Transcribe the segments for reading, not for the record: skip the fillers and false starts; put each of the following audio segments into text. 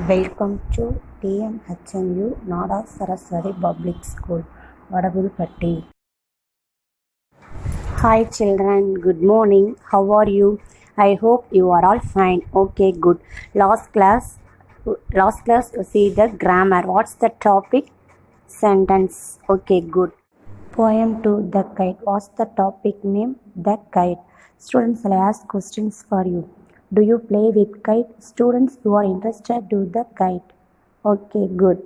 Welcome to TMHMU Nada Saraswati Public School, Vadagulpatti. Hi children, good morning. How are you? I hope you are all fine. Okay, good. Last class you see the grammar. What's the topic? Sentence. Okay, good. Poem to The Kite. What's the topic name? The Kite. Students, I'll ask questions for you. Do you play with kite? Students who are interested do the kite. Okay, good.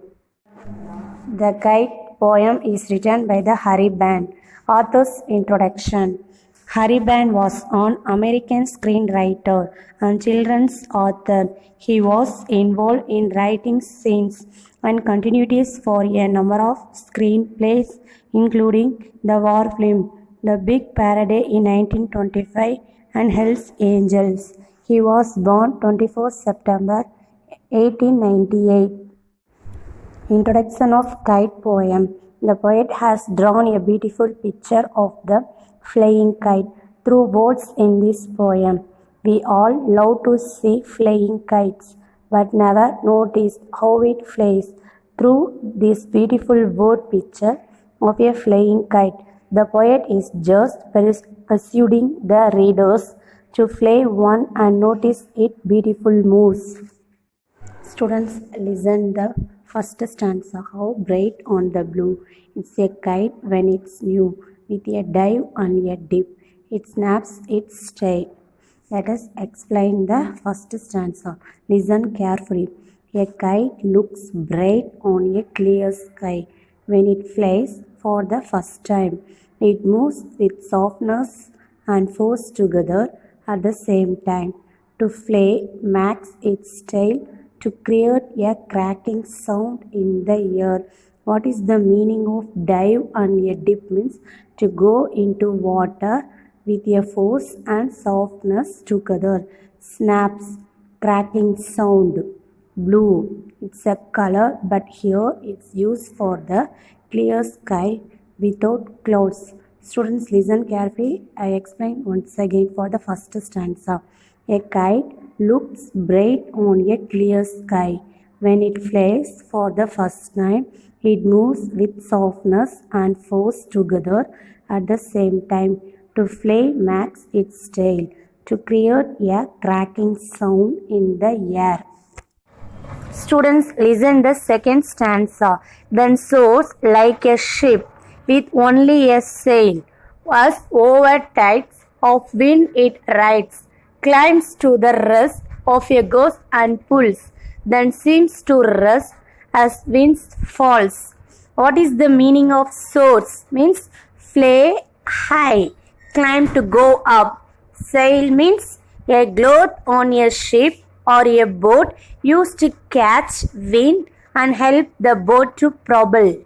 The Kite poem is written by the Hariban. Author's introduction. Hariban was an American screenwriter and children's author. He was involved in writing scenes and continuities for a number of screenplays, including the war film The Big Parade in 1925 and Hell's Angels. He was born 24 September 1898. Introduction of Kite poem. The poet has drawn a beautiful picture of the flying kite through words in this poem. We all love to see flying kites, but never noticed how it flies. Through this beautiful word picture of a flying kite, the poet is just persuading the readers to fly one and notice its beautiful moves. Students, listen the first stanza. How bright on the blue. It's a kite when it's new, with a dive and a dip. It snaps its tail. Let us explain the first stanza. Listen carefully. A kite looks bright on a clear sky when it flies for the first time. It moves with softness and force together at the same time. To fly, makes its tail to create a cracking sound in the air. What is the meaning of dive and a dip? Means to go into water with a force and softness together. Snaps, cracking sound. Blue, it's a color, but here it's used for the clear sky without clouds. Students, listen carefully. I explain once again for the first stanza. A kite looks bright on a clear sky. When it flies for the first time, it moves with softness and force together at the same time. To fly, makes its tail to create a cracking sound in the air. Students, listen the second stanza. Then soars like a ship with only a sail, as over tides of wind it rides, climbs to the rest of a ghost and pulls, then seems to rest as winds falls. What is the meaning of soars? Means fly high, climb to go up. Sail means a cloth on a ship or a boat used to catch wind and help the boat to propel.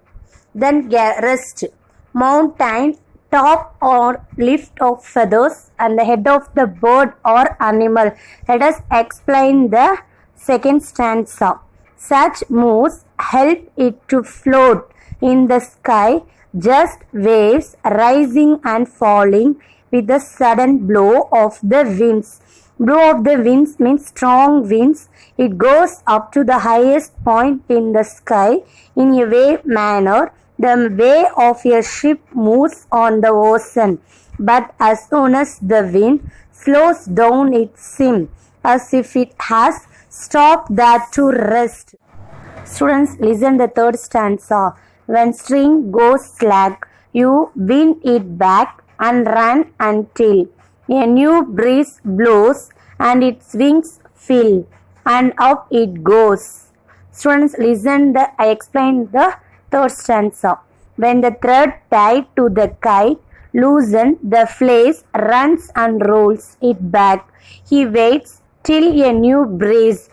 Then rest, mountain top or lift of feathers and the head of the bird or animal. Let us explain the second stanza. Such moves help it to float in the sky, just waves rising and falling with the sudden blow of the winds. Blow of the winds means strong winds. It goes up to the highest point in the sky in a wave manner. The way of a ship moves on the ocean, but as soon as the wind slows down it seems as if it has stopped there to rest. Students, listen the third stanza. When string goes slack, you wind it back and run until a new breeze blows and its wings fill and up it goes. Students, listen I explain the third stanza. When the thread tied to the kite loosened, the flace runs and rolls it back. He waits till a new breeze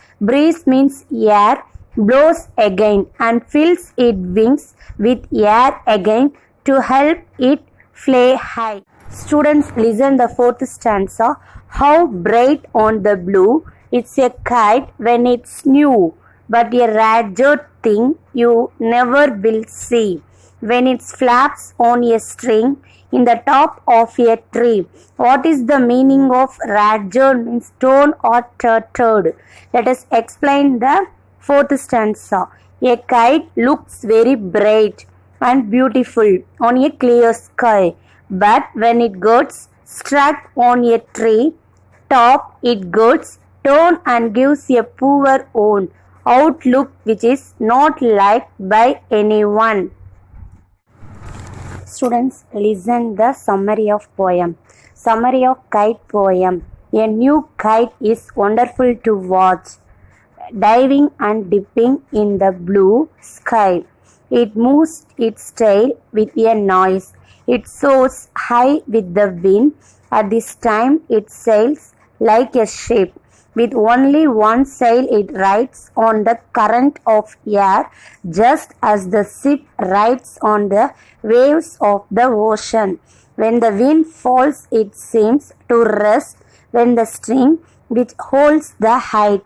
means air, blows again and fills its wings with air again to help it fly high. Students, listen the fourth stanza. How bright on the blue. It's a kite when it's new, but a ragged thing you never will see when it flaps on a string in the top of a tree. What is the meaning of ragged? Means torn or tattered. Let us explain the Fourth stanza. A kite looks very bright and beautiful on a clear sky, but when it gets struck on a tree top, it gets torn and gives a poor own outlook which is not liked by anyone. Students, listen the summary of poem. Summary of kite poem. A new kite is wonderful to watch, diving and dipping in the blue sky. It moves its tail with a noise. It soars high with the wind. At this time it sails like a ship. With only one sail it rides on the current of air, just as the ship rides on the waves of the ocean. When the wind falls it seems to rest. When the string which holds the height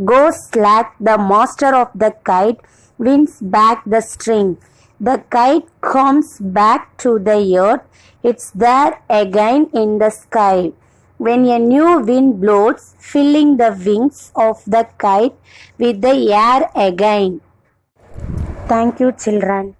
goes slack, the master of the kite winds back the string. The kite comes back to the earth. It's there again in the sky. When a new wind blows, filling the wings of the kite with the air again. Thank you, children.